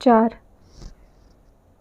4।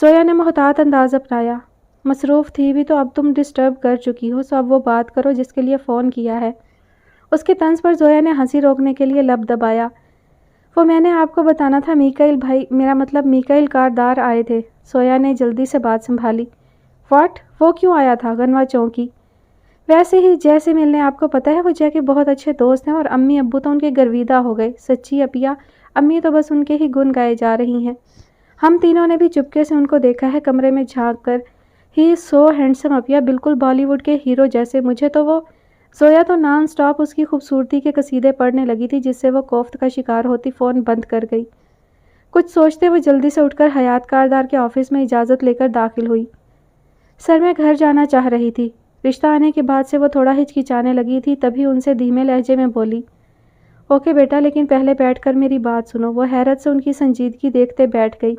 زویا نے محتاط انداز اپنایا۔ مصروف تھی بھی تو اب تم ڈسٹرب کر چکی ہو، سو اب وہ بات کرو جس کے لیے فون کیا ہے۔ اس کے طنز پر زویا نے ہنسی روکنے کے لیے لب دبایا۔ وہ میں نے آپ کو بتانا تھا میکائیل بھائی، میرا مطلب میکائیل کاردار آئے تھے۔ زویا نے جلدی سے بات سنبھالی۔ واٹ؟ وہ کیوں آیا تھا؟ گنوا چونکی۔ ویسے ہی جیسے ملنے، آپ کو پتہ ہے وہ جے کے بہت اچھے دوست ہیں اور امی ابو تو ان کے گرویدہ ہو گئے۔ سچی اپیا، امی تو بس ان کے ہی گن گائے جا رہی ہیں۔ ہم تینوں نے بھی چپکے سے ان کو دیکھا ہے کمرے میں جھانک کر۔ ہی از سو ہینڈسم اپیا، بالکل بالی ووڈ کے ہیرو جیسے۔ مجھے تو وہ زویا تو نان سٹاپ اس کی خوبصورتی کے قصیدے پڑھنے لگی تھی جس سے وہ کوفت کا شکار ہوتی فون بند کر گئی۔ کچھ سوچتے وہ جلدی سے اٹھ کر حیات کاردار کے آفس میں اجازت لے کر داخل ہوئی۔ سر میں گھر جانا چاہ رہی تھی۔ رشتہ آنے کے بعد سے وہ تھوڑا ہچکچانے لگی تھی، تبھی ان سے دھیمے لہجے میں بولی، اوکے بیٹا، لیکن پہلے بیٹھ کر میری بات سنو۔ وہ حیرت سے ان کی سنجیدگی دیکھتے بیٹھ گئی۔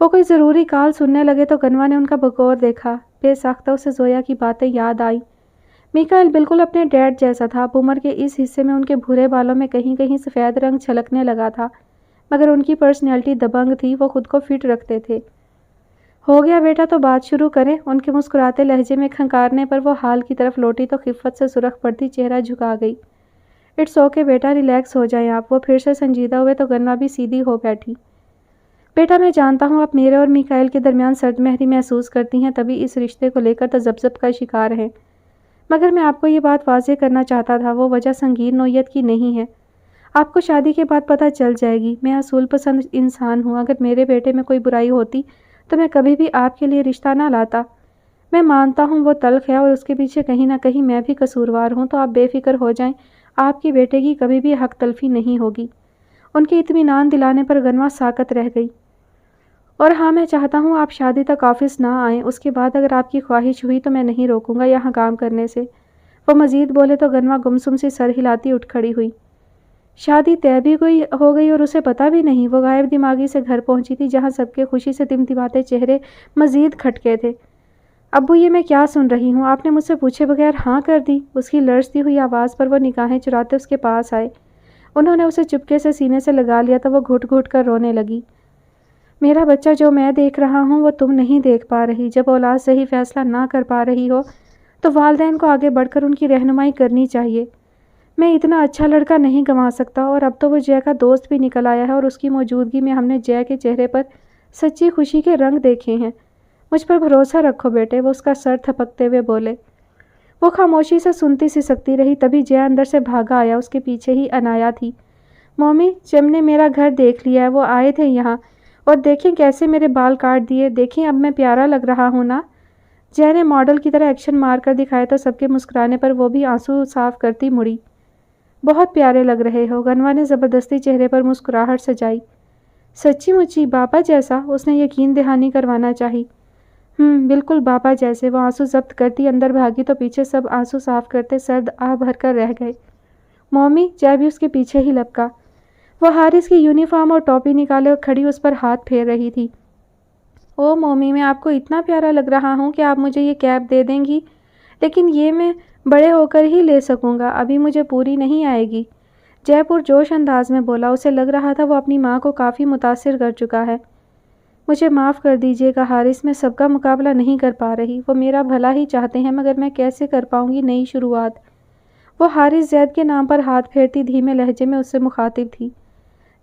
وہ کوئی ضروری کال سننے لگے تو گنوا نے ان کا بغور دیکھا۔ بے ساختہ اسے زویا کی باتیں یاد آئیں۔ میکائیل بالکل اپنے ڈیڈ جیسا تھا۔ اب عمر کے اس حصے میں ان کے بھورے بالوں میں کہیں کہیں سفید رنگ چھلکنے لگا تھا، مگر ان کی پرسنالٹی دبنگ تھی، وہ خود کو فٹ رکھتے تھے۔ ہو گیا بیٹا تو بات شروع کریں۔ ان کے مسکراتے لہجے میں کھنکارنے پر وہ حال کی طرف لوٹی تو خفت سے سرخ پڑتی چہرہ جھکا گئی۔ اٹس اوکے بیٹا، ریلیکس ہو جائیں آپ۔ وہ پھر سے سنجیدہ ہوئے تو گنوا بھی سیدھی ہو بیٹھی۔ بیٹا میں جانتا ہوں آپ میرے اور میکائیل کے درمیان سرد مہری محسوس کرتی ہیں، تبھی اس رشتے کو لے کر تذبذب کا شکار ہیں، مگر میں آپ کو یہ بات واضح کرنا چاہتا تھا، وہ وجہ سنگین نوعیت کی نہیں ہے۔ آپ کو شادی کے بعد پتہ چل جائے گی۔ میں اصول پسند انسان ہوں، اگر میرے بیٹے میں کوئی برائی ہوتی تو میں کبھی بھی آپ کے لیے رشتہ نہ لاتا۔ میں مانتا ہوں وہ تلخ ہے اور اس کے پیچھے کہیں نہ کہیں میں بھی قصوروار ہوں، تو آپ بے فکر ہو جائیں، آپ کے بیٹے کی کبھی بھی حق تلفی نہیں ہوگی۔ ان کے اطمینان دلانے پر گنوا ساکت رہ گئی۔ اور ہاں، میں چاہتا ہوں آپ شادی تک آفس نہ آئیں، اس کے بعد اگر آپ کی خواہش ہوئی تو میں نہیں روکوں گا یہاں کام کرنے سے۔ وہ مزید بولے تو گنوا گمسم سی سر ہلاتی اٹھ کھڑی ہوئی۔ شادی طے بھی ہو گئی اور اسے پتہ بھی نہیں۔ وہ غائب دماغی سے گھر پہنچی تھی جہاں سب کے خوشی سے تمتماتے چہرے مزید کھٹکے تھے۔ ابو، یہ میں کیا سن رہی ہوں؟ آپ نے مجھ سے پوچھے بغیر ہاں کر دی؟ اس کی لرزتی ہوئی آواز پر وہ نگاہیں چراتے اس کے پاس آئے۔ انہوں نے اسے چپکے سے سینے سے لگا لیا تو وہ گھٹ گھٹ کر رونے لگی۔ میرا بچہ، جو میں دیکھ رہا ہوں وہ تم نہیں دیکھ پا رہی۔ جب اولاد صحیح فیصلہ نہ کر پا رہی ہو تو والدین کو آگے بڑھ کر ان کی رہنمائی کرنی چاہیے۔ میں اتنا اچھا لڑکا نہیں گنوا سکتا، اور اب تو وہ جے کا دوست بھی نکل آیا ہے اور اس کی موجودگی میں ہم نے جے کے چہرے پر سچی خوشی کے رنگ دیکھے ہیں۔ مجھ پر بھروسہ رکھو بیٹے، وہ اس کا سر تھپکتے ہوئے بولے۔ وہ خاموشی سے سنتی سکتی رہی، تبھی جے اندر سے بھاگا آیا۔ اس کے پیچھے ہی انایا تھی۔ مومی، جم نے میرا گھر دیکھ لیا ہے، وہ آئے تھے یہاں، اور دیکھیں کیسے میرے بال کاٹ دیے، دیکھیں اب میں پیارا لگ رہا ہوں نا؟ جے نے ماڈل کی طرح ایکشن مار کر دکھائے تو سب کے مسکرانے پر وہ بھی آنسو صاف کرتی مڑی۔ بہت پیارے لگ رہے ہو، گنوا نے زبردستی چہرے پر مسکراہٹ سجائی۔ سچی مچی باپا جیسا؟ اس نے یقین دہانی کروانا چاہی۔ بالکل باپا جیسے۔ وہ آنسو ضبط کرتی اندر بھاگی تو پیچھے سب آنسو صاف کرتے سرد آہ بھر کر رہ گئے۔ مومی، جے بھی اس کے پیچھے ہی لپکا۔ وہ حارث کی یونیفارم اور ٹوپی نکالے اور کھڑی اس پر ہاتھ پھیر رہی تھی۔ او مومی، میں آپ کو اتنا پیارا لگ رہا ہوں کہ آپ مجھے یہ کیپ دے دیں گی، لیکن یہ میں بڑے ہو کر ہی لے سکوں گا، ابھی مجھے پوری نہیں آئے گی۔ جے پرجوش انداز میں بولا۔ اسے لگ رہا تھا وہ اپنی ماں کو کافی متاثر کر چکا ہے۔ مجھے معاف کر دیجیے گا حارث، میں سب کا مقابلہ نہیں کر پا رہی۔ وہ میرا بھلا ہی چاہتے ہیں، مگر میں کیسے کر پاؤں گی نئی شروعات؟ وہ حارث زید کے نام پر ہاتھ پھیرتی دھیمے لہجے میں اس سے مخاطب تھی۔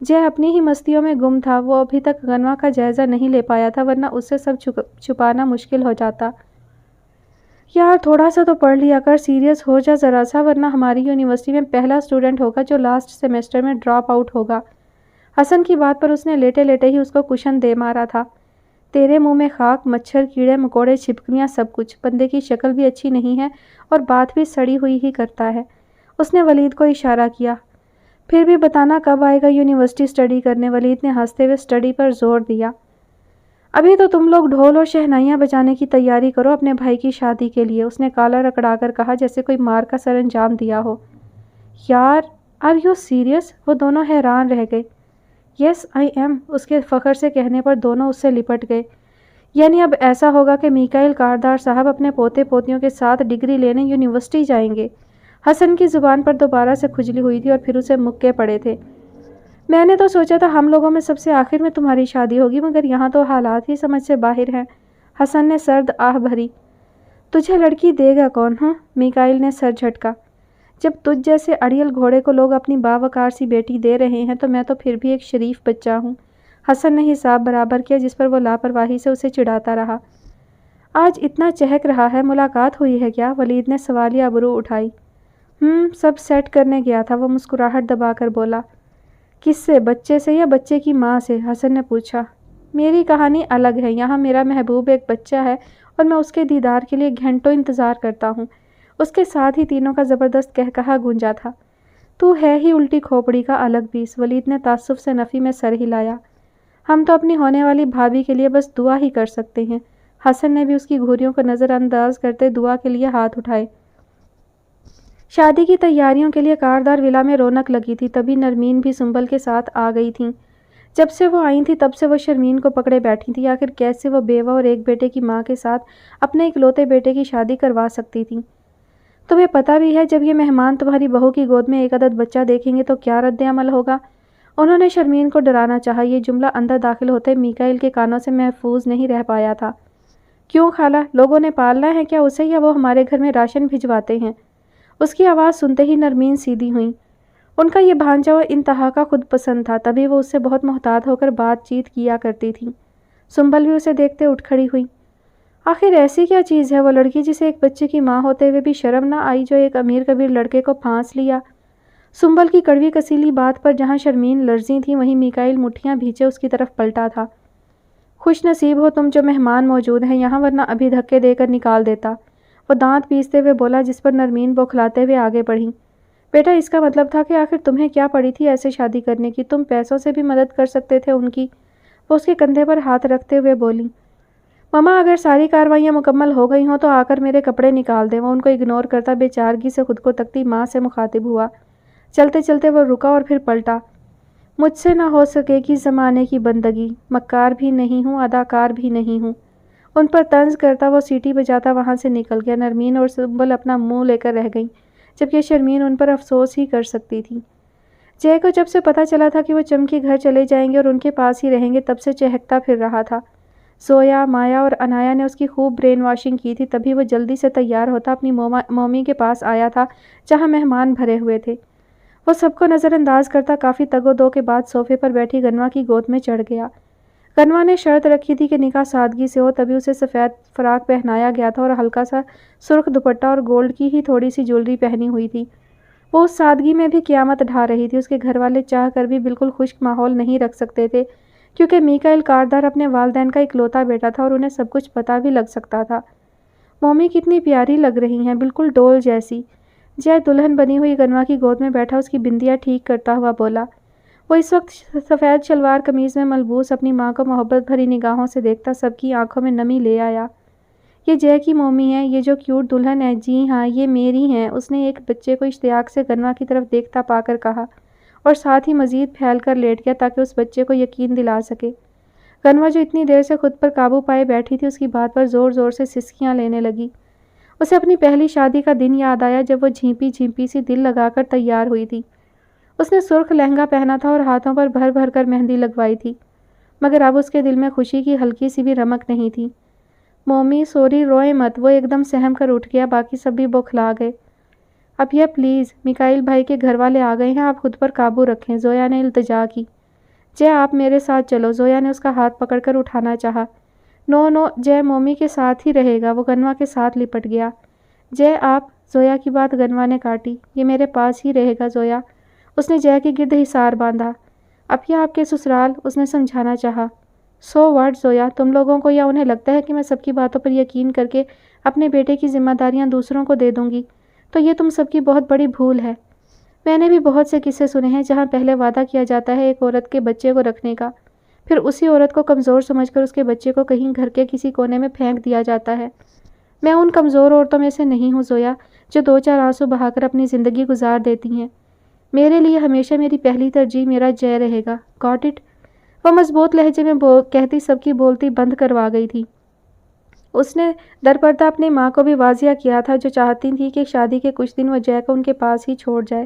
جے اپنی ہی مستیوں میں گم تھا، وہ ابھی تک گنوا کا جائزہ نہیں لے پایا تھا، ورنہ اس سے سب چھپانا مشکل ہو جاتا۔ یار تھوڑا سا تو پڑھ لیا کر، سیریس ہو جا ذرا سا، ورنہ ہماری یونیورسٹی میں پہلا اسٹوڈنٹ ہوگا جو لاسٹ سیمیسٹر میں ڈراپ آؤٹ ہوگا۔ حسن کی بات پر اس نے لیٹے لیٹے ہی اس کو کشن دے مارا تھا۔ تیرے منہ میں خاک، مچھر، کیڑے مکوڑے، چھپکلیاں، سب کچھ۔ بندے کی شکل بھی اچھی نہیں ہے اور بات بھی سڑی ہوئی ہی کرتا ہے۔ اس نے ولید کو اشارہ کیا۔ پھر بھی بتانا کب آئے گا یونیورسٹی اسٹڈی کرنے؟ ولید نے ہنستے ہوئے اسٹڈی پر زور دیا۔ ابھی تو تم لوگ ڈھول اور شہنائیاں بجانے کی تیاری کرو اپنے بھائی کی شادی کے لیے، اس نے کالر اکڑا کر کہا جیسے کوئی مار کا سر انجام دیا ہو۔ یار آر یو سیریس؟ وہ دونوں حیران رہ گئے۔ یس آئی ایم، اس کے فخر سے کہنے پر دونوں اس سے لپٹ گئے۔ یعنی اب ایسا ہوگا کہ میکائیل کاردار صاحب اپنے پوتے پوتیوں کے ساتھ ڈگری لینے یونیورسٹی جائیں گے؟ حسن کی زبان پر دوبارہ سے کھجلی ہوئی تھی اور پھر اسے مکے پڑے تھے۔ میں نے تو سوچا تھا ہم لوگوں میں سب سے آخر میں تمہاری شادی ہوگی، مگر یہاں تو حالات ہی سمجھ سے باہر ہیں۔ حسن نے سرد آہ بھری۔ تجھے لڑکی دے گا کون ہوں؟ میکائل نے سر جھٹکا۔ جب تجھ جیسے اڑیل گھوڑے کو لوگ اپنی باوقار سی بیٹی دے رہے ہیں تو میں تو پھر بھی ایک شریف بچہ ہوں۔ حسن نے حساب برابر کیا، جس پر وہ لاپرواہی سے اسے چڑھاتا رہا۔ آج اتنا چہک رہا ہے، ملاقات ہوئی ہے کیا؟ ولید نے سوالیہ ابرو اٹھائی۔ سب سیٹ کرنے گیا تھا، وہ مسکراہٹ دبا کر بولا۔ کس سے؟ بچے سے یا بچے کی ماں سے؟ حسن نے پوچھا۔ میری کہانی الگ ہے، یہاں میرا محبوب ایک بچہ ہے اور میں اس کے دیدار کے لیے گھنٹوں انتظار کرتا ہوں۔ اس کے ساتھ ہی تینوں کا زبردست قہقہا گونجا تھا۔ تو ہے ہی الٹی کھوپڑی کا الگ پیس، ولید نے تعصب سے نفی میں سر ہلایا۔ ہم تو اپنی ہونے والی بھابھی کے لیے بس دعا ہی کر سکتے ہیں۔ حسن نے بھی اس کی گھوریوں کو نظر انداز کرتے دعا کے لیے ہاتھ اٹھائے۔ شادی کی تیاریوں کے لیے کاردار ولا میں رونق لگی تھی، تبھی نرمین بھی سنبل کے ساتھ آ گئی تھیں۔ جب سے وہ آئی تھیں تب سے وہ شرمین کو پکڑے بیٹھی تھی، آخر کیسے وہ بیوہ اور ایک بیٹے کی ماں کے ساتھ اپنے اکلوتے بیٹے کی شادی کروا سکتی تھی۔ تمہیں پتہ بھی ہے جب یہ مہمان تمہاری بہو کی گود میں ایک عدد بچہ دیکھیں گے تو کیا رد عمل ہوگا؟ انہوں نے شرمین کو ڈرانا چاہا، یہ جملہ اندر داخل ہوتے میکائل کے کانوں سے محفوظ نہیں رہ پایا تھا۔ کیوں خالہ، لوگوں نے پالنا ہے کیا اسے، یا وہ ہمارے گھر میں راشن بھجواتے ہیں؟ اس کی آواز سنتے ہی نرمین سیدھی ہوئیں۔ ان کا یہ بھانجا وہ انتہا کا خود پسند تھا، تبھی وہ اس سے بہت محتاط ہو کر بات چیت کیا کرتی تھی۔ سنبل بھی اسے دیکھتے اٹھ کھڑی ہوئی۔ آخر ایسی کیا چیز ہے وہ لڑکی جسے ایک بچے کی ماں ہوتے ہوئے بھی شرم نہ آئی، جو ایک امیر کبیر لڑکے کو پھانس لیا؟ سنبل کی کڑوی کسیلی بات پر جہاں شرمین لرزی تھی، وہیں میکائل مٹھیاں بھیچے اس کی طرف پلٹا تھا۔ خوش نصیب ہو تم جو مہمان موجود ہیں یہاں، ورنہ ابھی دھکے دے کر نکال دیتا، وہ دانت پیستے ہوئے بولا، جس پر نرمین بوکھلاتے ہوئے آگے بڑھی۔ بیٹا، اس کا مطلب تھا کہ آخر تمہیں کیا پڑی تھی ایسے شادی کرنے کی؟ تم پیسوں سے بھی مدد کر سکتے تھے ان کی۔ وہ اس کے کندھے پر ہاتھ رکھتے ہوئے بولی۔ ماما، اگر ساری کارروائیاں مکمل ہو گئی ہوں تو آ کر میرے کپڑے نکال دیں۔ وہ ان کو اگنور کرتا بے چارگی سے خود کو تکتی ماں سے مخاطب ہوا۔ چلتے چلتے وہ رکا اور پھر پلٹا۔ مجھ سے نہ ہو سکے گی زمانے کی بندگی، مکار بھی نہیں ہوں، اداکار بھی نہیں ہوں۔ ان پر طنز کرتا وہ سیٹی بجاتا وہاں سے نکل گیا۔ نرمین اور سنبل اپنا منہ لے کر رہ گئیں، جبکہ شرمین ان پر افسوس ہی کر سکتی تھی۔ جے کو جب سے پتہ چلا تھا کہ وہ چمکی گھر چلے جائیں گے اور ان کے پاس ہی رہیں گے، تب سے چہکتا پھر رہا تھا۔ زویا، مایا اور انایا نے اس کی خوب برین واشنگ کی تھی، تبھی وہ جلدی سے تیار ہوتا اپنی مومی کے پاس آیا تھا جہاں مہمان بھرے ہوئے تھے۔ وہ سب کو نظر انداز کرتا کافی تگ و دو کے بعد صوفے پر بیٹھی گنوا کی گود میں چڑھ گیا۔ گنوا نے شرط رکھی تھی کہ نکاح سادگی سے ہو، تبھی اسے سفید فراق پہنایا گیا تھا اور ہلکا سا سرخ دوپٹہ اور گولڈ کی ہی تھوڑی سی جولری پہنی ہوئی تھی۔ وہ اس سادگی میں بھی قیامت ڈھا رہی تھی۔ اس کے گھر والے چاہ کر بھی بالکل خشک ماحول نہیں رکھ سکتے تھے، کیونکہ میکائل کاردار اپنے والدین کا اکلوتا بیٹا تھا اور انہیں سب کچھ پتہ بھی لگ سکتا تھا۔ مومی کتنی پیاری لگ رہی ہیں، بالکل ڈول جیسی۔ جے دلہن بنی ہوئی گنوا کی گود میں بیٹھا اس کی بندیاں ٹھیک کرتا ہوا بولا۔ وہ اس وقت سفید شلوار قمیض میں ملبوس اپنی ماں کو محبت بھری نگاہوں سے دیکھتا سب کی آنکھوں میں نمی لے آیا۔ یہ جے کی مومی ہے، یہ جو کیوٹ دلہن ہے، جی ہاں یہ میری ہیں، اس نے ایک بچے کو اشتیاق سے گنوا کی طرف دیکھتا پا کر کہا، اور ساتھ ہی مزید پھیل کر لیٹ گیا تاکہ اس بچے کو یقین دلا سکے۔ گنوا جو اتنی دیر سے خود پر قابو پائے بیٹھی تھی، اس کی بات پر زور زور سے سسکیاں لینے لگی۔ اسے اپنی پہلی شادی کا دن یاد آیا جب وہ جھیپی جھیپی سی دل لگا کر تیار ہوئی تھی۔ اس نے سرخ لہنگا پہنا تھا اور ہاتھوں پر بھر بھر کر مہندی لگوائی تھی، مگر اب اس کے دل میں خوشی کی ہلکی سی بھی رمق نہیں تھی۔ مومی سوری، روئے مت، وہ ایک دم سہم کر اٹھ گیا، باقی سب بھی بوکھلا گئے۔ اب یہ پلیز، میکائل بھائی کے گھر والے آ گئے ہیں، آپ خود پر قابو رکھیں، زویا نے التجا کی۔ جے آپ میرے ساتھ چلو، زویا نے اس کا ہاتھ پکڑ کر اٹھانا چاہا۔ نو نو، جے مومی کے ساتھ ہی رہے گا، وہ گنوا کے ساتھ لپٹ گیا۔ جے آپ، زویا کی بات گنوا نے کاٹی، یہ میرے پاس ہی رہے گا زویا۔ اس نے جے کے گرد حصار باندھا۔ اب یہ آپ کے سسرال، اس نے سمجھانا چاہا۔ سو واٹ زویا، تم لوگوں کو یا انہیں لگتا ہے کہ میں سب کی باتوں پر یقین کر کے اپنے بیٹے کی ذمہ داریاں دوسروں کو دے دوں گی، تو یہ تم سب کی بہت بڑی بھول ہے۔ میں نے بھی بہت سے قصے سنے ہیں جہاں پہلے وعدہ کیا جاتا ہے ایک عورت کے بچے کو رکھنے کا، پھر اسی عورت کو کمزور سمجھ کر اس کے بچے کو کہیں گھر کے کسی کونے میں پھینک دیا جاتا ہے۔ میں ان کمزور عورتوں میں سے نہیں ہوں زویا، جو دو چار آنسو بہا کر اپنی زندگی گزار دیتی ہیں۔ میرے لیے ہمیشہ میری پہلی ترجیح میرا جے رہے گا، گاٹ اٹ؟ وہ مضبوط لہجے میں کہتی سب کی بولتی بند کروا گئی تھی۔ اس نے درپردہ اپنی ماں کو بھی واضح کیا تھا، جو چاہتی تھی کہ شادی کے کچھ دن وہ جے کو ان کے پاس ہی چھوڑ جائے۔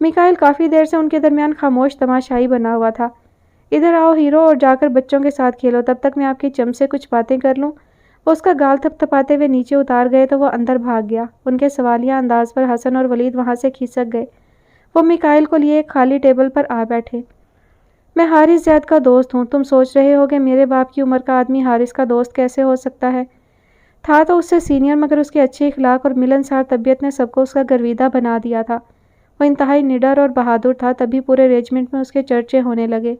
میکائل کافی دیر سے ان کے درمیان خاموش تماشائی بنا ہوا تھا۔ ادھر آؤ ہیرو اور جا کر بچوں کے ساتھ کھیلو، تب تک میں آپ کے چم سے کچھ باتیں کر لوں۔ وہ اس کا گال تھپ تھپاتے ہوئے نیچے اتار گئے تو وہ اندر بھاگ گیا۔ ان کے سوالیہ انداز پر حسن اور ولید وہاں سے کھسک گئے۔ وہ میکائل کو لیے ایک خالی ٹیبل پر آ بیٹھے۔ میں حارث زید کا دوست ہوں۔ تم سوچ رہے ہو کہ میرے باپ کی عمر کا آدمی حارث کا دوست کیسے ہو سکتا ہے؟ تھا تو اس سے سینئر، مگر اس کے اچھے اخلاق اور ملنسار طبیعت نے سب کو اس کا گرویدہ بنا دیا تھا۔ وہ انتہائی نڈر اور بہادر تھا، تبھی پورے ریجمنٹ میں اس کے چرچے ہونے لگے۔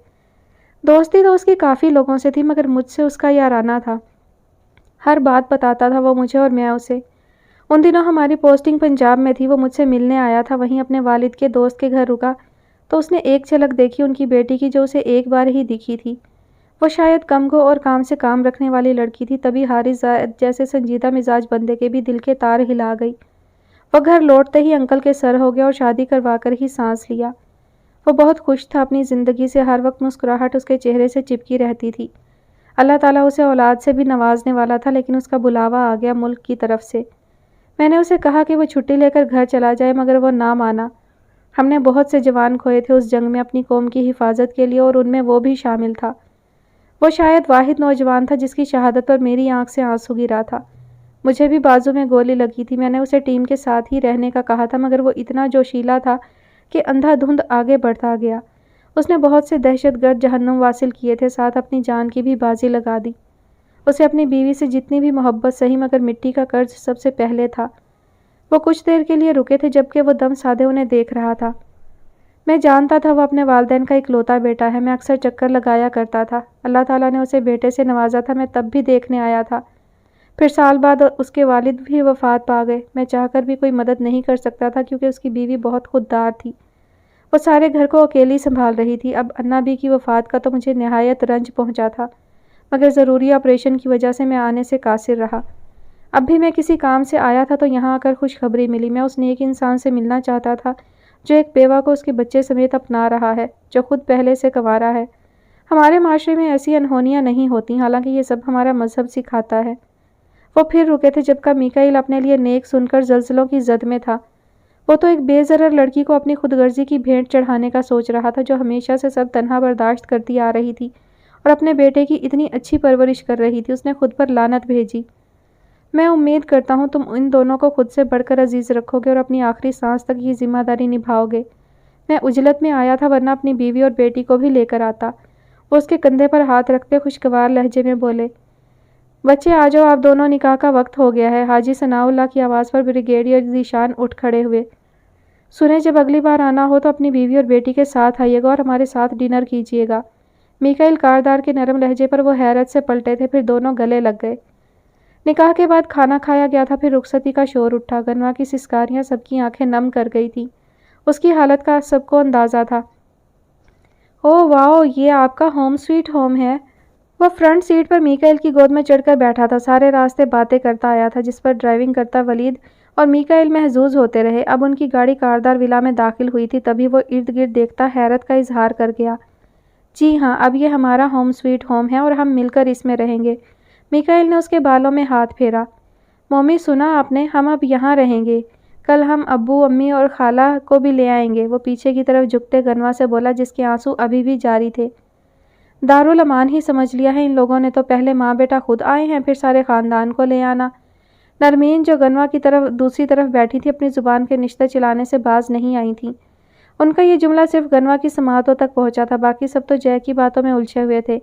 دوستی تو اس کی کافی لوگوں سے تھی، مگر مجھ سے اس کا یارانہ تھا۔ ہر بات بتاتا تھا وہ مجھے اور میں اسے۔ ان دنوں ہماری پوسٹنگ پنجاب میں تھی۔ وہ مجھ سے ملنے آیا تھا، وہیں اپنے والد کے دوست کے گھر رکا تو اس نے ایک جھلک دیکھی ان کی بیٹی کی، جو اسے ایک بار ہی دکھی تھی۔ وہ شاید کم گو اور کام سے کام رکھنے والی لڑکی تھی، تبھی حارث زید جیسے سنجیدہ مزاج بندے کے بھی دل کے تار ہلا گئی۔ وہ گھر لوٹتے ہی انکل کے سر ہو گیا اور شادی کروا کر ہی سانس لیا۔ وہ بہت خوش تھا اپنی زندگی سے، ہر وقت مسکراہٹ اس کے چہرے سے چپکی رہتی تھی۔ اللہ تعالیٰ اسے اولاد سے بھی نوازنے والا تھا، لیکن اس کا بلاوا آ گیا ملک کی طرف سے۔ میں نے اسے کہا کہ وہ چھٹی لے کر گھر چلا جائے، مگر وہ نہ مانا۔ ہم نے بہت سے جوان کھوئے تھے اس جنگ میں اپنی قوم کی حفاظت کے لیے، اور ان میں وہ بھی شامل تھا۔ وہ شاید واحد نوجوان تھا جس کی شہادت پر میری آنکھ سے آنسو گرا تھا۔ مجھے بھی بازو میں گولی لگی تھی۔ میں نے اسے ٹیم کے ساتھ ہی رہنے کا کہا تھا، مگر وہ اتنا جوشیلا تھا کہ اندھا دھند آگے بڑھتا گیا۔ اس نے بہت سے دہشت گرد جہنم واصل کیے تھے، ساتھ اپنی جان کی بھی بازی لگا دی۔ اسے اپنی بیوی سے جتنی بھی محبت سہی، مگر مٹی کا قرض سب سے پہلے تھا۔ وہ کچھ دیر کے لیے رکے تھے، جبکہ وہ دم سادے انہیں دیکھ رہا تھا۔ میں جانتا تھا وہ اپنے والدین کا اکلوتا بیٹا ہے۔ میں اکثر چکر لگایا کرتا تھا۔ اللہ تعالیٰ نے اسے بیٹے سے نوازا تھا، میں تب بھی دیکھنے آیا تھا۔ پھر سال بعد اس کے والد بھی وفات پا گئے۔ میں چاہ کر بھی کوئی مدد نہیں کر سکتا تھا، کیونکہ اس کی بیوی بہت خوددار تھی۔ وہ سارے گھر کو اکیلی سنبھال رہی تھی۔ اب انا بی کی وفات کا تو مجھے نہایت رنج پہنچا تھا، مگر ضروری آپریشن کی وجہ سے میں آنے سے قاصر رہا۔ اب بھی میں کسی کام سے آیا تھا تو یہاں آ کر خوشخبری ملی۔ میں اس نیک انسان سے ملنا چاہتا تھا جو ایک بیوہ کو اس کے بچے سمیت اپنا رہا ہے، جو خود پہلے سے کنوارا ہے۔ ہمارے معاشرے میں ایسی انہونیاں نہیں ہوتی، حالانکہ یہ سب ہمارا مذہب سکھاتا ہے۔ وہ پھر رکے تھے، جبکہ میکائیل اپنے لیے نیک سن کر زلزلوں کی زد میں تھا۔ وہ تو ایک بے ضرر لڑکی کو اپنی خود غرضی کی بھیٹ چڑھانے کا سوچ رہا تھا، جو ہمیشہ سے سب تنہا برداشت کرتی آ رہی تھی اور اپنے بیٹے کی اتنی اچھی پرورش کر رہی تھی۔ اس نے خود پر لعنت بھیجی۔ میں امید کرتا ہوں تم ان دونوں کو خود سے بڑھ کر عزیز رکھو گے اور اپنی آخری سانس تک یہ ذمہ داری نبھاؤ گے۔ میں عجلت میں آیا تھا، ورنہ اپنی بیوی اور بیٹی کو بھی لے کر آتا۔ وہ اس کے کندھے پر ہاتھ رکھتے خوشگوار لہجے میں بولے، بچے آ جاؤ، آپ دونوں نکاح کا وقت ہو گیا ہے۔ حاجی ثناء اللہ کی آواز پر بریگیڈیئر ذیشان اٹھ کھڑے ہوئے۔ سنیں، جب اگلی بار آنا ہو تو اپنی بیوی اور بیٹی کے ساتھ آئیے گا اور ہمارے ساتھ ڈنر کیجیے گا۔ میکائیل کاردار کے نرم لہجے پر وہ حیرت سے پلٹے تھے، پھر دونوں گلے لگ گئے۔ نکاح کے بعد کھانا کھایا گیا تھا، پھر رخصتی کا شور اٹھا۔ گنوا کی سسکاریاں سب کی آنکھیں نم کر گئی تھیں۔ اس کی حالت کا سب کو اندازہ تھا۔ اوہ واو، یہ آپ کا ہوم سویٹ ہوم ہے۔ وہ فرنٹ سیٹ پر میکائیل کی گود میں چڑھ کر بیٹھا تھا، سارے راستے باتیں کرتا آیا تھا، جس پر ڈرائیونگ کرتا ولید اور میکائیل محظوظ ہوتے رہے۔ اب ان کی گاڑی کاردار ولا میں داخل ہوئی تھی، تبھی وہ ارد گرد دیکھتا حیرت کا اظہار کر گیا۔ جی ہاں، اب یہ ہمارا ہوم سویٹ ہوم ہے اور ہم مل کر اس میں رہیں گے۔ میکائیل نے اس کے بالوں میں ہاتھ پھیرا۔ مومی، سنا آپ نے، ہم اب یہاں رہیں گے۔ کل ہم ابو، امی اور خالہ کو بھی لے آئیں گے۔ وہ پیچھے کی طرف جھکتے گنوا سے بولا، جس کے آنسو ابھی بھی جاری تھے۔ دارالامان ہی سمجھ لیا ہے ان لوگوں نے تو، پہلے ماں بیٹا خود آئے ہیں، پھر سارے خاندان کو لے آنا۔ نرمین، جو گنوا کی دوسری طرف بیٹھی تھی، اپنی زبان کے نشتے چلانے سے باز نہیں آئی تھیں۔ ان کا یہ جملہ صرف گنوا کی سماعتوں تک پہنچا تھا، باقی سب تو جے کی باتوں میں الجھے ہوئے تھے۔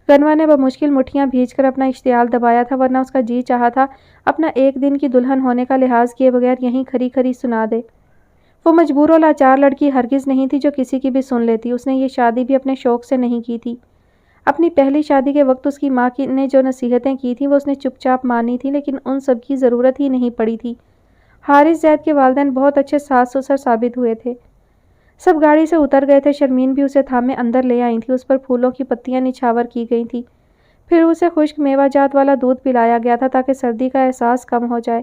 گنوا نے بمشکل مٹھیاں بھیج کر اپنا اشتعال دبایا تھا، ورنہ اس کا جی چاہا تھا اپنا ایک دن کی دلہن ہونے کا لحاظ کیے بغیر یہیں کھری کھری سنا دے۔ وہ مجبور و لاچار لڑکی ہرگز نہیں تھی جو کسی کی بھی سن لیتی۔ اس نے یہ شادی بھی اپنے شوق سے نہیں کی تھی۔ اپنی پہلی شادی کے وقت اس کی ماں نے جو نصیحتیں کی تھیں وہ اس نے چپ چاپ مانی تھیں، لیکن ان سب کی ضرورت ہی نہیں پڑی تھی۔ حارث زید کے والدین بہت اچھے ساس سسر ثابت ہوئے تھے۔ سب گاڑی سے اتر گئے تھے۔ شرمین بھی اسے تھامے اندر لے آئی تھی۔ اس پر پھولوں کی پتیاں نچھاور کی گئی تھیں۔ پھر اسے خشک میوہ جات والا دودھ پلایا گیا تھا تاکہ سردی کا احساس کم ہو جائے۔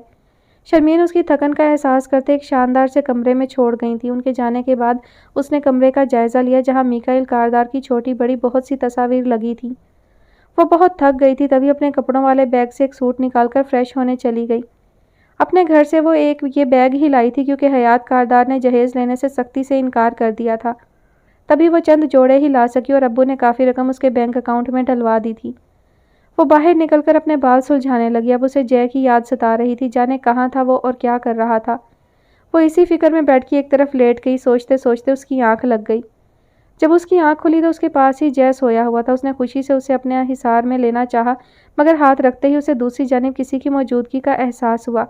شرمین اس کی تھکن کا احساس کرتے ایک شاندار سے کمرے میں چھوڑ گئی تھی۔ ان کے جانے کے بعد اس نے کمرے کا جائزہ لیا، جہاں میکائیل کاردار کی چھوٹی بڑی بہت سی تصاویر لگی تھیں۔ وہ بہت تھک گئی تھی، تبھی اپنے کپڑوں والے بیگ سے ایک سوٹ نکال کر فریش ہونے چلی گئی۔ اپنے گھر سے وہ ایک یہ بیگ ہی لائی تھی کیونکہ حیات کاردار نے جہیز لینے سے سختی سے انکار کر دیا تھا۔ تبھی وہ چند جوڑے ہی لا سکی اور ابو نے کافی رقم اس کے بینک اکاؤنٹ میں ڈلوا دی تھی۔ وہ باہر نکل کر اپنے بال سلجھانے لگی۔ اب اسے جے کی یاد ستا رہی تھی، جانے کہاں تھا وہ اور کیا کر رہا تھا۔ وہ اسی فکر میں بیڈ کی ایک طرف لیٹ گئی، سوچتے سوچتے اس کی آنکھ لگ گئی۔ جب اس کی آنکھ کھلی تو اس کے پاس ہی جے سویا ہوا تھا۔ اس نے خوشی سے اسے اپنے حصار میں لینا چاہا مگر ہاتھ رکھتے ہی اسے دوسری جانب کسی کی موجودگی کا احساس ہوا۔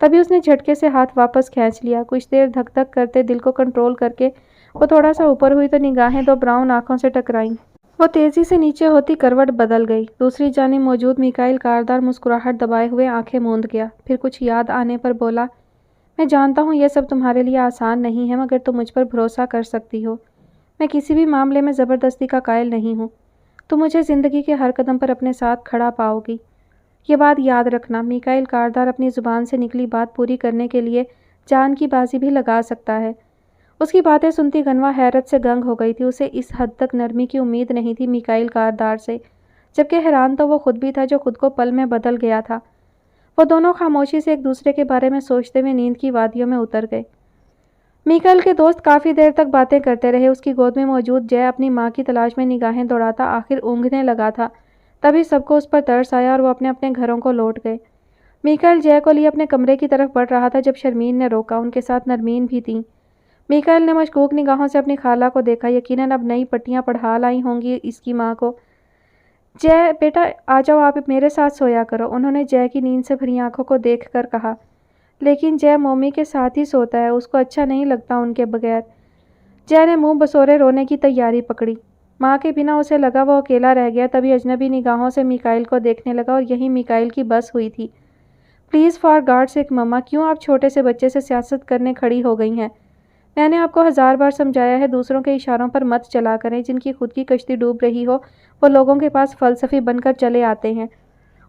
تبھی اس نے جھٹکے سے ہاتھ واپس کھینچ لیا۔ کچھ دیر دھک دھک کرتے دل کو کنٹرول کر کے وہ تھوڑا سا اوپر ہوئی تو نگاہیں دو براؤن آنکھوں سے ٹکرائیں۔ وہ تیزی سے نیچے ہوتی کروٹ بدل گئی۔ دوسری جانب موجود میکائیل کاردار مسکراہٹ دبائے ہوئے آنکھیں موند گیا، پھر کچھ یاد آنے پر بولا، میں جانتا ہوں یہ سب تمہارے لیے آسان نہیں ہے مگر تم مجھ پر بھروسہ کر سکتی ہو۔ میں کسی بھی معاملے میں زبردستی کا قائل نہیں ہوں۔ تم مجھے زندگی کے ہر قدم پر اپنے ساتھ کھڑا پاؤ گی۔ یہ بات یاد رکھنا، میکائیل کاردار اپنی زبان سے نکلی بات پوری کرنے کے لیے جان کی بازی بھی لگا سکتا ہے۔ اس کی باتیں سنتی گنوا حیرت سے گنگ ہو گئی تھی۔ اسے اس حد تک نرمی کی امید نہیں تھی میکائیل کاردار سے، جبکہ حیران تو وہ خود بھی تھا جو خود کو پل میں بدل گیا تھا۔ وہ دونوں خاموشی سے ایک دوسرے کے بارے میں سوچتے ہوئے نیند کی وادیوں میں اتر گئے۔ میکائیل کے دوست کافی دیر تک باتیں کرتے رہے۔ اس کی گود میں موجود جے اپنی ماں کی تلاش میں نگاہیں دوڑاتا آخر اونگنے لگا تھا۔ تبھی سب کو اس پر ترس آیا اور وہ اپنے اپنے گھروں کو لوٹ گئے۔ میکائیل جے کو لیے اپنے کمرے کی طرف بڑھ رہا تھا جب شرمین نے روکا۔ ان کے ساتھ نرمین بھی تھیں۔ میکائیل نے مشکوک نگاہوں سے اپنی خالہ کو دیکھا۔ یقیناً اب نئی پٹیاں پڑھا لائی ہوں گی اس کی ماں کو۔ جے بیٹا آ جاؤ، آپ میرے ساتھ سویا کرو، انہوں نے جے کی نیند سے بھری آنکھوں کو دیکھ کر کہا۔ لیکن جے مومی کے ساتھ ہی سوتا ہے، اس کو اچھا نہیں لگتا ان کے بغیر۔ جے نے منہ بسورے رونے کی تیاری پکڑی۔ ماں کے بنا اسے لگا وہ اکیلا رہ گیا۔ تبھی اجنبی نگاہوں سے میکائیل کو دیکھنے لگا اور یہی میکائیل کی بس ہوئی تھی۔ پلیز فار گاڈ سیک مما، کیوں آپ چھوٹے سے بچے سے سیاست کرنے کھڑی ہو گئی ہیں؟ میں نے آپ کو 1000 بار سمجھایا ہے دوسروں کے اشاروں پر مت چلا کریں۔ جن کی خود کی کشتی ڈوب رہی ہو وہ لوگوں کے پاس فلسفی بن کر چلے آتے ہیں۔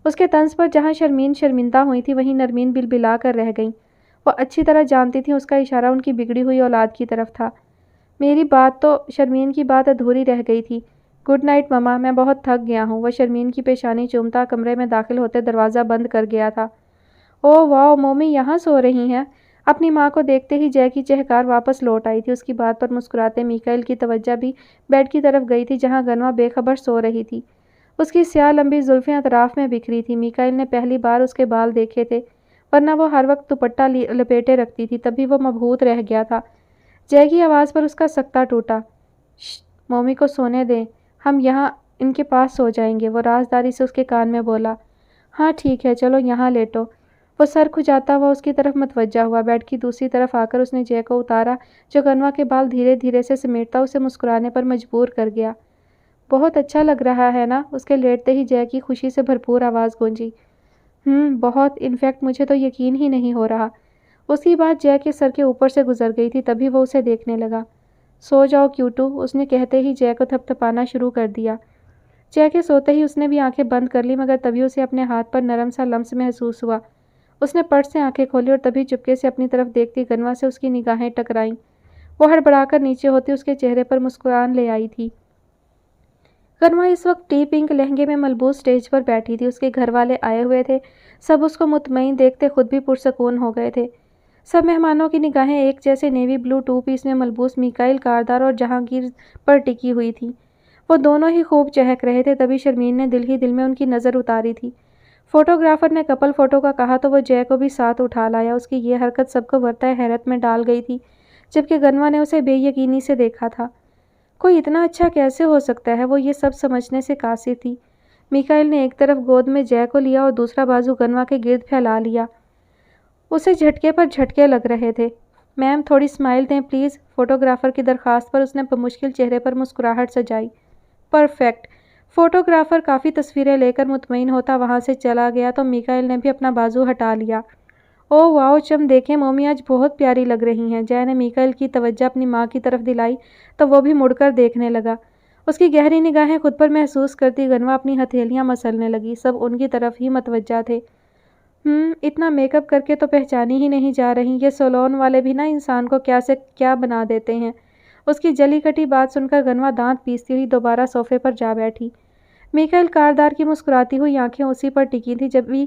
اس کے طنز پر جہاں شرمین شرمندہ ہوئی تھی وہیں نرمین بلبلا کر رہ گئیں۔ وہ اچھی طرح جانتی تھیں اس کا اشارہ ان کی بگڑی ہوئی اولاد کی طرف تھا۔ میری بات تو شرمین کی بات ادھوری رہ گئی تھی۔ گڈ نائٹ مما، میں بہت تھک گیا ہوں۔ وہ شرمین کی پیشانی چومتا کمرے میں داخل ہوتے دروازہ بند کر گیا تھا۔ اوہ واو، مومی یہاں سو رہی ہیں؟ اپنی ماں کو دیکھتے ہی جے کی چہکار واپس لوٹ آئی تھی۔ اس کی بات پر مسکراتے میکائیل کی توجہ بھی بیڈ کی طرف گئی تھی جہاں گنوا بے خبر سو رہی تھی۔ اس کی سیاہ لمبی زلفیں اطراف میں بکھری تھی۔ میکائیل نے پہلی بار اس کے بال دیکھے تھے، ورنہ وہ ہر وقت دوپٹہ لپیٹے رکھتی تھی۔ تبھی وہ مبہوت رہ گیا تھا۔ جے کی آواز پر اس کا سکتہ ٹوٹا۔ شش، مومی کو سونے دیں، ہم یہاں ان کے پاس سو جائیں گے، وہ رازداری سے اس کے کان میں بولا۔ ہاں ٹھیک ہے، چلو یہاں لیٹو۔ وہ سر کھجاتا ہوا اس کی طرف متوجہ ہوا۔ بیڈ کی دوسری طرف آ کر اس نے جے کو اتارا جو گنوا کے بال دھیرے دھیرے سے سمیٹتا اسے مسکرانے پر مجبور کر گیا۔ بہت اچھا لگ رہا ہے نا؟ اس کے لیٹتے ہی جے کی خوشی سے بھرپور آواز گونجی۔ بہت، انفیکٹ مجھے تو یقین ہی نہیں ہو رہا۔ اس کی بات جے کے سر کے اوپر سے گزر گئی تھی۔ تبھی وہ اسے دیکھنے لگا۔ سو جاؤ کیوٹو، اس نے کہتے ہی جے کو تھپ تھپانا شروع کر دیا۔ جے کے سوتے ہی اس نے بھی آنکھیں بند کر لی مگر تبھی اسے اپنے ہاتھ پر نرم سا لمس محسوس ہوا۔ اس نے پٹ سے آنکھیں کھولی اور تبھی چپکے سے اپنی طرف دیکھتی گنوا سے اس کی نگاہیں ٹکرائیں۔ وہ ہڑبڑا کر نیچے ہوتی اس کے چہرے پر مسکران لے آئی تھی۔ گنوا اس وقت ٹی پنک لہنگے میں ملبوس سٹیج پر بیٹھی تھی۔ اس کے گھر والے آئے ہوئے تھے۔ سب اس کو مطمئن دیکھتے خود بھی پرسکون ہو گئے تھے۔ سب مہمانوں کی نگاہیں ایک جیسے نیوی بلو 2 پیس میں ملبوس میکائیل کاردار اور جہانگیر پر ٹکی ہوئی تھی۔ وہ دونوں ہی خوب چہک رہے تھے۔ تبھی شرمین نے دل ہی دل میں ان کی نظر اتاری تھی۔ فوٹوگرافر نے کپل فوٹو کا کہا تو وہ جے کو بھی ساتھ اٹھا لایا۔ اس کی یہ حرکت سب کو ورطۂ حیرت میں ڈال گئی تھی، جبکہ گنوا نے اسے بے یقینی سے دیکھا تھا۔ کوئی اتنا اچھا کیسے ہو سکتا ہے؟ وہ یہ سب سمجھنے سے قاصر تھی۔ میکائیل نے ایک طرف گود میں جے کو لیا اور دوسرا بازو گنوا کے گرد پھیلا لیا۔ اسے جھٹکے پر جھٹکے لگ رہے تھے۔ میم تھوڑی اسمائل دیں پلیز، فوٹوگرافر کی درخواست پر اس نے بمشکل چہرے پر مسکراہٹ سجائی۔ پرفیکٹ۔ فوٹوگرافر کافی تصویریں لے کر مطمئن ہوتا وہاں سے چلا گیا تو میکائیل نے بھی اپنا بازو ہٹا لیا۔ اوہ واو چم، دیکھیں مومی آج بہت پیاری لگ رہی ہیں۔ جے نے میکائیل کی توجہ اپنی ماں کی طرف دلائی تو وہ بھی مڑ کر دیکھنے لگا۔ اس کی گہری نگاہیں خود پر محسوس کرتی گنوا اپنی ہتھیلیاں مسلنے لگی۔ سب ان کی طرف ہی متوجہ تھے۔ اتنا میک اپ کر کے تو پہچانی ہی نہیں جا رہی۔ یہ سیلون والے بھی نا انسان کو کیا سے کیا بنا دیتے ہیں۔ اس کی جلی کٹی بات سن کر گنوا دانت پیستی ہوئی دوبارہ صوفے پر جا بیٹھی۔ میکائیل کاردار کی مسکراتی ہوئی آنکھیں اسی پر ٹکی تھیں۔ جب بھی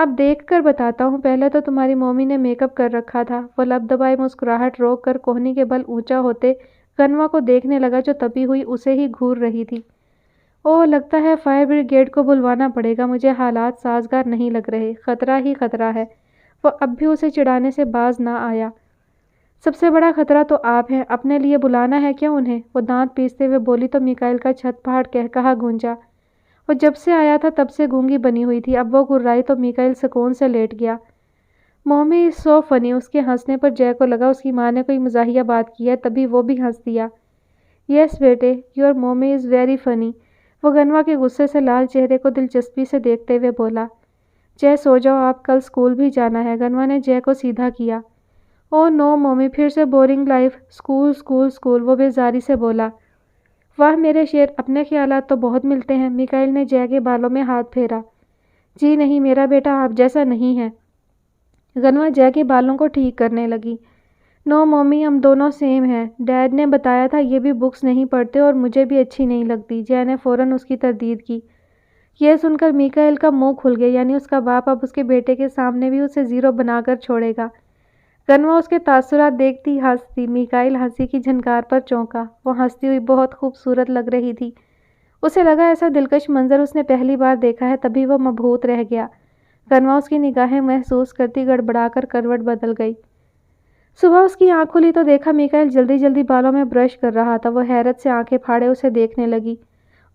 اب دیکھ کر بتاتا ہوں، پہلے تو تمہاری مومی نے میک اپ کر رکھا تھا۔ وہ لب دبائے مسکراہٹ روک کر کوہنی کے بل اونچا ہوتے غنوہ کو دیکھنے لگا جو تپی ہوئی اسے ہی گھور رہی تھی۔ اوہ، لگتا ہے فائر بریگیڈ کو بلوانا پڑے گا، مجھے حالات سازگار نہیں لگ رہے، خطرہ ہی خطرہ ہے۔ وہ اب بھی اسے چڑھانے سے باز نہ آیا۔ سب سے بڑا خطرہ تو آپ ہیں، اپنے لیے بلانا ہے کیا انہیں؟ وہ دانت پیستے ہوئے بولی تو میکائل کا چھت پہاڑ کہا گونجا۔ وہ جب سے آیا تھا تب سے گونگی بنی ہوئی تھی، اب وہ گرائی تو میکائل سکون سے لیٹ گیا۔ مومی از سو فنی، اس کے ہنسنے پر جے کو لگا اس کی ماں نے کوئی مزاحیہ بات کی ہے، تبھی وہ بھی ہنس دیا۔ یس بیٹے، یور مومی از ویری فنی، وہ غنوہ کے غصے سے لال چہرے کو دلچسپی سے دیکھتے ہوئے بولا۔ جے سو جاؤ، آپ کل اسکول بھی جانا ہے، غنوہ نے جے کو سیدھا کیا۔ او نو مومی، پھر سے boring life, school school school, وہ بیزاری سے بولا۔ واہ میرے شیر، اپنے خیالات تو بہت ملتے ہیں، میکائل نے جے کے بالوں میں ہاتھ پھیرا۔ جی نہیں میرا بیٹا، آپ جیسا نہیں ہے۔ غنوہ جے کے بالوں کو ٹھیک کرنے لگی۔ نو مومی، ہم دونوں سیم ہیں، ڈیڈ نے بتایا تھا یہ بھی بکس نہیں پڑھتے اور مجھے بھی اچھی نہیں لگتی، جے نے فوراً اس کی تردید کی۔ یہ سن کر میکائل کا منہ کھل گیا، یعنی اس کا باپ اب اس کے بیٹے کے سامنے بھی اسے زیرو بنا کر چھوڑے گا۔ غنوہ اس کے تاثرات دیکھتی ہنس دی۔ میکائل ہنسی کی جھنکار پر چونکا، وہ ہنستی ہوئی بہت خوبصورت لگ رہی تھی۔ اسے لگا ایسا دلکش منظر اس نے پہلی بار دیکھا ہے، تبھی وہ مبہوت رہ گیا۔ غنوہ اس کی نگاہیں محسوس کرتی گڑبڑا کر کروٹ بدل گئی۔ صبح اس کی آنکھ کھلی تو دیکھا میکائل جلدی جلدی بالوں میں برش کر رہا تھا۔ وہ حیرت سے آنکھیں پھاڑے اسے دیکھنے لگی۔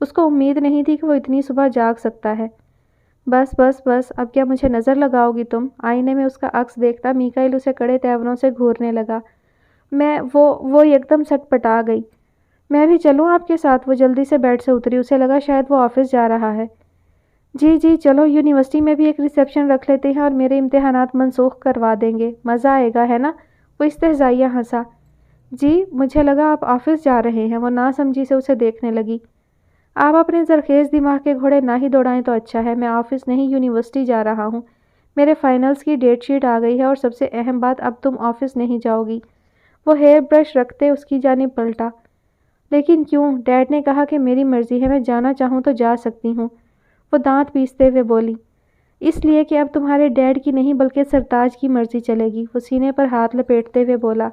اس کو امید نہیں تھی کہ وہ اتنی صبح جاگ سکتا ہے۔ بس بس بس، اب کیا مجھے نظر لگاؤ گی تم؟ آئینے میں اس کا عکس دیکھتا میکائل اسے کڑے تیوروں سے گھورنے لگا۔ وہ یکدم سٹ پٹا گئی۔ میں بھی چلوں آپ کے ساتھ؟ وہ جلدی سے بیڈ سے اتری، اسے لگا شاید وہ آفس جا رہا ہے۔ جی جی چلو، یونیورسٹی میں بھی ایک ریسیپشن رکھ لیتے ہیں اور میرے امتحانات منسوخ کروا دیں گے، مزہ آئے گا ہے نا؟ وہ استہزائیہ ہنسا۔ جی مجھے لگا آپ آفس جا رہے ہیں، وہ ناسمجھی سے اسے دیکھنے لگی۔ آپ اپنے زرخیز دماغ کے گھوڑے نہ ہی دوڑائیں تو اچھا ہے، میں آفس نہیں یونیورسٹی جا رہا ہوں، میرے فائنلز کی ڈیٹ شیٹ آ گئی ہے اور سب سے اہم بات، اب تم آفس نہیں جاؤ گی۔ وہ ہیئر برش رکھتے اس کی جانب پلٹا۔ لیکن کیوں؟ ڈیڈ نے کہا کہ میری مرضی ہے، میں جانا چاہوں تو جا سکتی ہوں، وہ دانت پیستے ہوئے بولی۔ اس لیے کہ اب تمہارے ڈیڈ کی نہیں بلکہ سرتاج کی مرضی چلے گی، وہ سینے پر ہاتھ لپیٹتے ہوئے بولا۔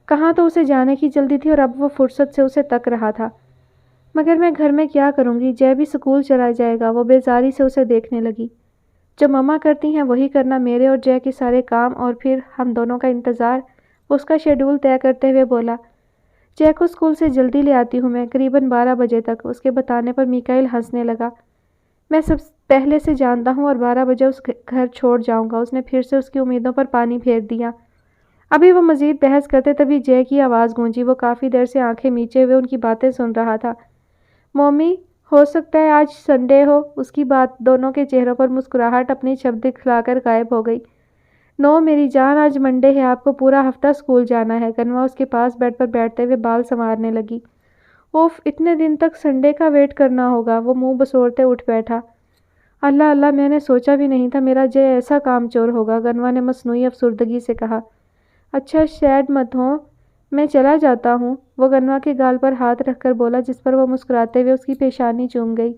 کہاں تو اسے جانے کی جلدی تھی اور اب وہ فرصت سے اسے تک رہا تھا۔ مگر میں گھر میں کیا کروں گی؟ جے بھی سکول چلا جائے گا، وہ بیزاری سے اسے دیکھنے لگی۔ جو مما کرتی ہیں وہی کرنا، میرے اور جے کے سارے کام اور پھر ہم دونوں کا انتظار، اس کا شیڈول طے کرتے ہوئے بولا۔ جے کو اسکول سے جلدی لے آتی ہوں میں، قریباً 12 بجے تک، اس کے بتانے پر میکائل ہنسنے لگا۔ میں سب پہلے سے جانتا ہوں اور 12 بجے اس گھر چھوڑ جاؤں گا، اس نے پھر سے اس کی امیدوں پر پانی پھیر دیا۔ ابھی وہ مزید بحث کرتے تبھی جے کی آواز گونجی، وہ کافی دیر سے آنکھیں میچے ہوئے ان کی باتیں سن رہا تھا۔ مومی، ہو سکتا ہے آج سنڈے ہو؟ اس کی بات دونوں کے چہروں پر مسکراہٹ اپنی چھب دکھلا کر غائب ہو گئی۔ نو میری جان، آج منڈے ہے، آپ کو پورا ہفتہ اسکول جانا ہے، غنوہ اس کے پاس بیڈ پر بیٹھتے ہوئے بال سنوارنے لگی۔ اوف، اتنے دن تک سنڈے کا ویٹ کرنا ہوگا، وہ منہ بسوڑتے اٹھ بیٹھا۔ اللہ اللہ، میں نے سوچا بھی نہیں تھا میرا جے ایسا کام چور ہوگا، غنوہ نے مصنوعی افسردگی سے کہا۔ اچھا سیڈ مت ہو، میں چلا جاتا ہوں، وہ غنوہ کے گال پر ہاتھ رکھ کر بولا، جس پر وہ مسکراتے ہوئے اس کی پیشانی چوم گئی۔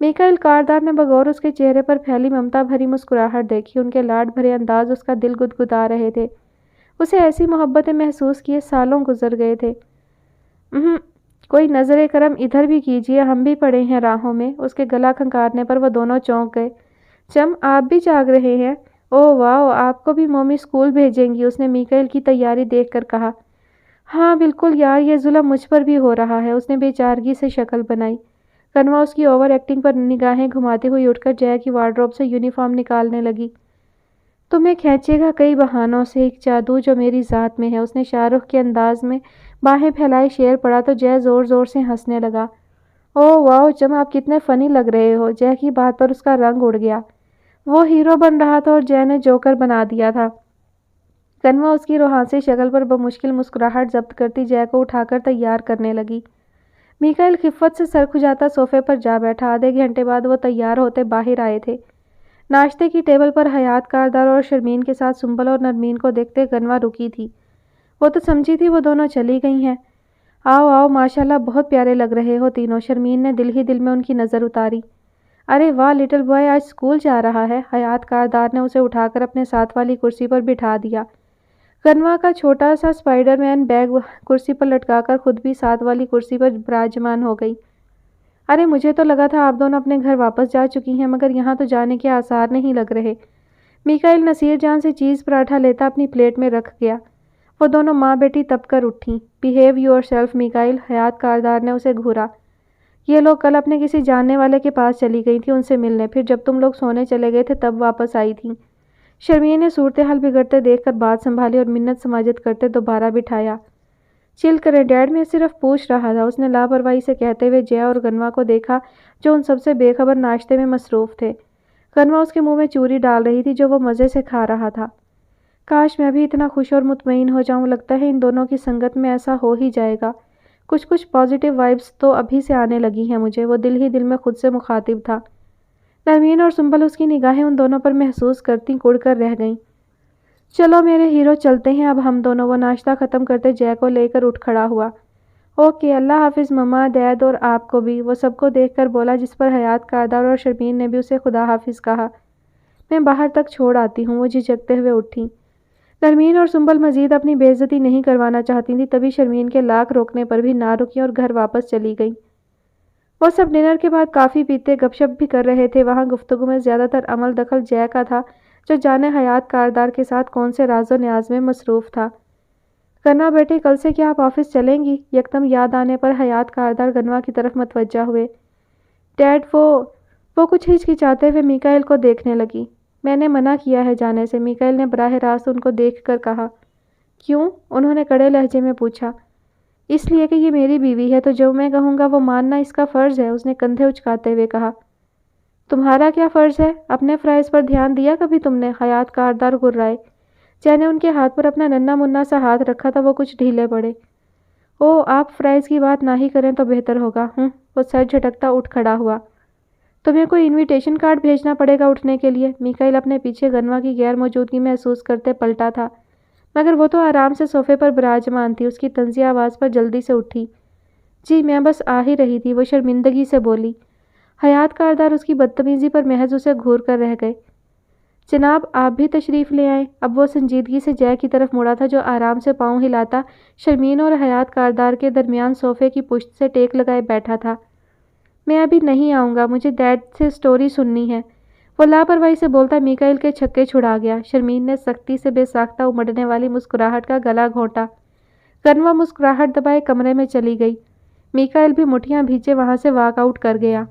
میکائل کاردار نے بغور اس کے چہرے پر پھیلی ممتا بھری مسکراہٹ دیکھی، ان کے لاڈ بھرے انداز اس کا دل گدگدا رہے تھے۔ اسے ایسی محبتیں محسوس کیے سالوں گزر گئے تھے۔ کوئی نظر کرم ادھر بھی کیجیے، ہم بھی پڑے ہیں راہوں میں، اس کے گلا کھنکارنے پر وہ دونوں چونک گئے۔ چم، آپ بھی جاگ رہے ہیں؟ اوہ واو، آپ کو بھی مومی اسکول بھیجیں گی، اس نے میکائل کی تیاری دیکھ کر کہا۔ ہاں بالکل یار، یہ ظلم مجھ پر بھی ہو رہا ہے، اس نے بے چارگی سے شکل بنائی۔ غنوہ اس کی اوور ایکٹنگ پر نگاہیں گھماتی ہوئی اٹھ کر جے کی وارڈروب سے یونیفارم نکالنے لگی۔ تمہیں کھینچے گا کئی بہانوں سے ایک جادو جو میری ذات میں ہے، اس نے شاہ رخ کے انداز میں باہیں پھیلائی شعر پڑھا تو جے زور زور سے ہنسنے لگا۔ اوہ واو چم، آپ کتنے فنی لگ رہے ہو، جے کی بات پر اس کا رنگ اڑ گیا۔ وہ ہیرو بن رہا تھا اور جے نے جوکر بنا دیا تھا۔ غنوہ اس کی روحانسی شکل پر بمشکل مسکراہٹ ضبط کرتی جے کو اٹھا کر تیار کرنے لگی۔ میکائل خفت سے سر کھجاتا صوفے پر جا بیٹھا۔ آدھے گھنٹے بعد وہ تیار ہوتے باہر آئے تھے۔ ناشتے کی ٹیبل پر حیات کاردار اور شرمین کے ساتھ سنبل اور نرمین کو دیکھتے غنوہ رکی تھی۔ وہ تو سمجھی تھی وہ دونوں چلی گئی ہیں۔ آؤ آؤ، ماشاءاللہ بہت پیارے لگ رہے ہو تینوں، شرمین نے دل ہی دل میں ان کی نظر اتاری۔ ارے واہ، لٹل بوائے آج اسکول جا رہا ہے۔ حیات کاردار نے اسے اٹھا کر اپنے ساتھ والی کرسی پر بٹھا دیا۔ غنوہ کا چھوٹا سا اسپائڈر مین بیگ کرسی پر لٹکا کر خود بھی ساتھ والی کرسی پر براجمان ہو گئی۔ ارے مجھے تو لگا تھا آپ دونوں اپنے گھر واپس جا چکی ہیں، مگر یہاں تو جانے کے آثار نہیں لگ رہے۔ میکائیل نصیر جان سے چیز پراٹھا لیتا اپنی پلیٹ میں رکھ گیا۔ وہ دونوں ماں بیٹی تب کر اٹھیں۔ بیہیو یور سیلف میکائیل، حیات کاردار نے اسے گھورا۔ یہ لوگ کل اپنے کسی جاننے والے کے پاس چلی گئی تھی ان سے ملنے، پھر جب تم لوگ سونے چلے گئے تھے تب واپس آئی تھیں۔ شرمین نے صورتحال بگڑتے دیکھ کر بات سنبھالی اور منت سماجت کرتے دوبارہ بٹھایا۔ چل کریں ڈیڈ، میں صرف پوچھ رہا تھا، اس نے لاپرواہی سے کہتے ہوئے جے اور غنوہ کو دیکھا جو ان سب سے بے خبر ناشتے میں مصروف تھے۔ غنوہ اس کے منہ میں چوری ڈال رہی تھی جو وہ مزے سے کھا رہا تھا۔ کاش میں بھی اتنا خوش اور مطمئن ہو جاؤں، لگتا ہے ان دونوں کی سنگت میں ایسا ہو ہی جائے گا۔ کچھ پازیٹیو وائبس تو ابھی سے آنے لگی ہیں مجھے، وہ دل ہی دل میں خود سے مخاطب تھا۔ نرمین اور سنبل اس کی نگاہیں ان دونوں پر محسوس کرتی کڑ کر رہ گئیں۔ چلو میرے ہیرو چلتے ہیں اب ہم دونوں، وہ ناشتہ ختم کرتے جے کو لے کر اٹھ کھڑا ہوا۔ اوکے، اللہ حافظ مما، ڈیڈ اور آپ کو بھی، وہ سب کو دیکھ کر بولا، جس پر حیات کاردار اور شرمین نے بھی اسے خدا حافظ کہا۔ میں باہر تک چھوڑ آتی ہوں، وہ جھجکتے ہوئے اٹھی۔ نرمین اور سنبل مزید اپنی بے عزتی نہیں کروانا چاہتی تھیں، تبھی شرمین کے لاکھ روکنے پر بھی نہ رکی اور گھر واپس چلی گئی۔ وہ سب ڈنر کے بعد کافی پیتے گپ شپ بھی کر رہے تھے۔ وہاں گفتگو میں زیادہ تر عمل دخل جے کا تھا، جو جانے حیات کاردار کے ساتھ کون سے راز و نیاز میں مصروف تھا۔ غنوہ بیٹے، کل سے کیا آپ آفس چلیں گی؟ یکدم یاد آنے پر حیات کاردار غنوہ کی طرف متوجہ ہوئے۔ ڈیڈ، وہ کچھ ہچکچاتے ہوئے میکائیل کو دیکھنے لگی۔ میں نے منع کیا ہے جانے سے، میکائیل نے براہ راست ان کو دیکھ کر کہا۔ کیوں؟ انہوں نے کڑے لہجے میں پوچھا۔ اس لیے کہ یہ میری بیوی ہے، تو جو میں کہوں گا وہ ماننا اس کا فرض ہے، اس نے کندھے اچکاتے ہوئے کہا۔ تمہارا کیا فرض ہے؟ اپنے فرائض پر دھیان دیا کبھی تم نے؟ حیات کاردار گرائے۔ جے نے ان کے ہاتھ پر اپنا ننھا منا سا ہاتھ رکھا تھا، وہ کچھ ڈھیلے پڑے۔ آپ فرائض کی بات نہ ہی کریں تو بہتر ہوگا۔ وہ سر جھٹکتا اٹھ کھڑا ہوا۔ تمہیں کوئی انویٹیشن کارڈ بھیجنا پڑے گا اٹھنے کے لیے۔ میکائیل اپنے پیچھے غنوہ کی غیر موجودگی محسوس کرتے پلٹا تھا، مگر وہ تو آرام سے صوفے پر براجمان تھی۔ اس کی طنزیہ آواز پر جلدی سے اٹھی۔ جی میں بس آ ہی رہی تھی، وہ شرمندگی سے بولی۔ حیات کاردار اس کی بدتمیزی پر محض اسے گھور کر رہ گئے۔ جناب آپ بھی تشریف لے آئیں۔ اب وہ سنجیدگی سے جے کی طرف مڑا تھا، جو آرام سے پاؤں ہلاتا شرمین اور حیات کاردار کے درمیان صوفے کی پشت سے ٹیک لگائے بیٹھا تھا۔ میں ابھی نہیں آؤں گا، مجھے ڈیڈ سے سٹوری سننی ہے، وہ لاپرواہی سے بولتا میکائیل کے چھکے چھڑا گیا۔ شرمین نے سختی سے بے ساختہ امڑنے والی مسکراہٹ کا گلا گھونٹا۔ غنوہ مسکراہٹ دبائے کمرے میں چلی گئی۔ میکائیل بھی مٹھیاں بھیجے وہاں سے واک آؤٹ کر گیا۔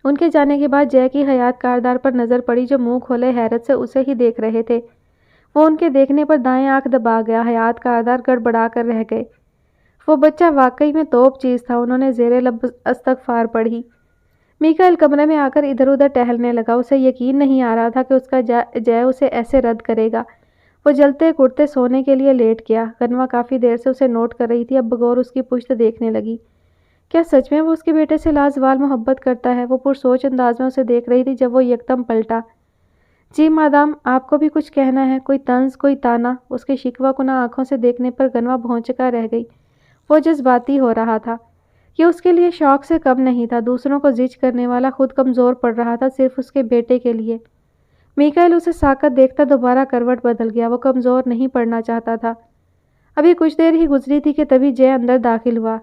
ان کے جانے کے بعد جے کی حیات کاردار پر نظر پڑی، جو منہ کھولے حیرت سے اسے ہی دیکھ رہے تھے۔ وہ ان کے دیکھنے پر دائیں آنکھ دبا گیا۔ حیات کاردار گڑبڑا کر رہ گئے۔ وہ بچہ واقعی میں توپ چیز تھا، انہوں نے زیر لب استغفار پڑھی۔ میکائیل کمرے میں آ کر ادھر ادھر ٹہلنے لگا۔ اسے یقین نہیں آ رہا تھا کہ اس کا جے اسے ایسے رد کرے گا۔ وہ جلتے کڑتے سونے کے لیے لیٹ گیا۔ غنوہ کافی دیر سے اسے نوٹ کر رہی تھی، اب بغور اس کی پشت دیکھنے لگی۔ کیا سچ میں وہ اس کے بیٹے سے لازوال محبت کرتا ہے؟ وہ پرسوچ انداز میں اسے دیکھ رہی تھی جب وہ یکدم پلٹا۔ جی مادام، آپ کو بھی کچھ کہنا ہے؟ کوئی طنز، کوئی طعنہ؟ اس کے شکوہ کناں آنکھوں سے دیکھنے پر غنوہ بھونچکا رہ گئی۔ وہ جذباتی ہو رہا تھا۔ یہ اس کے لیے شوق سے کم نہیں تھا۔ دوسروں کو زج کرنے والا خود کمزور پڑ رہا تھا صرف اس کے بیٹے کے لیے۔ میکائیل اسے ساکت دیکھتا دوبارہ کروٹ بدل گیا۔ وہ کمزور نہیں پڑنا چاہتا تھا۔ ابھی کچھ دیر ہی گزری تھی کہ تبھی جے اندر داخل ہوا۔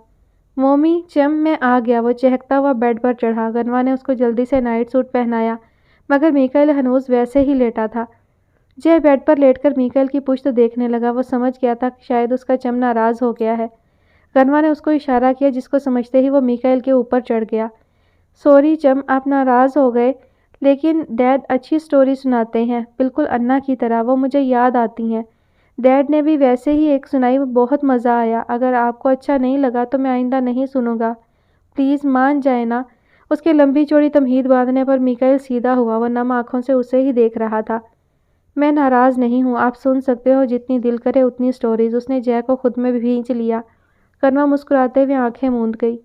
مومی چم، میں آ گیا، وہ چہکتا ہوا بیڈ پر چڑھا۔ غنوہ نے اس کو جلدی سے نائٹ سوٹ پہنایا، مگر میکائیل ہنوز ویسے ہی لیٹا تھا۔ جے بیڈ پر لیٹ کر میکائیل کی پشت دیکھنے لگا۔ وہ سمجھ گیا تھا کہ شاید اس کا چم ناراض ہو گیا ہے۔ غنوہ نے اس کو اشارہ کیا، جس کو سمجھتے ہی وہ میکائیل کے اوپر چڑھ گیا۔ سوری چم، آپ ناراض ہو گئے، لیکن ڈیڈ اچھی سٹوری سناتے ہیں، بالکل انا کی طرح، وہ مجھے یاد آتی ہیں۔ ڈیڈ نے بھی ویسے ہی ایک سنائی، بہت مزہ آیا۔ اگر آپ کو اچھا نہیں لگا تو میں آئندہ نہیں سنوں گا، پلیز مان جائے نا۔ اس کے لمبی چوڑی تمہید باندھنے پر میکائیل سیدھا ہوا۔ وہ نم آنکھوں سے اسے ہی دیکھ رہا تھا۔ میں ناراض نہیں ہوں، آپ سن سکتے ہو جتنی دل کرے اتنی سٹوریز۔ اس نے جے کو خود میں بھینچ لیا۔ غنوہ مسکراتے ہوئے آنکھیں موند گئی۔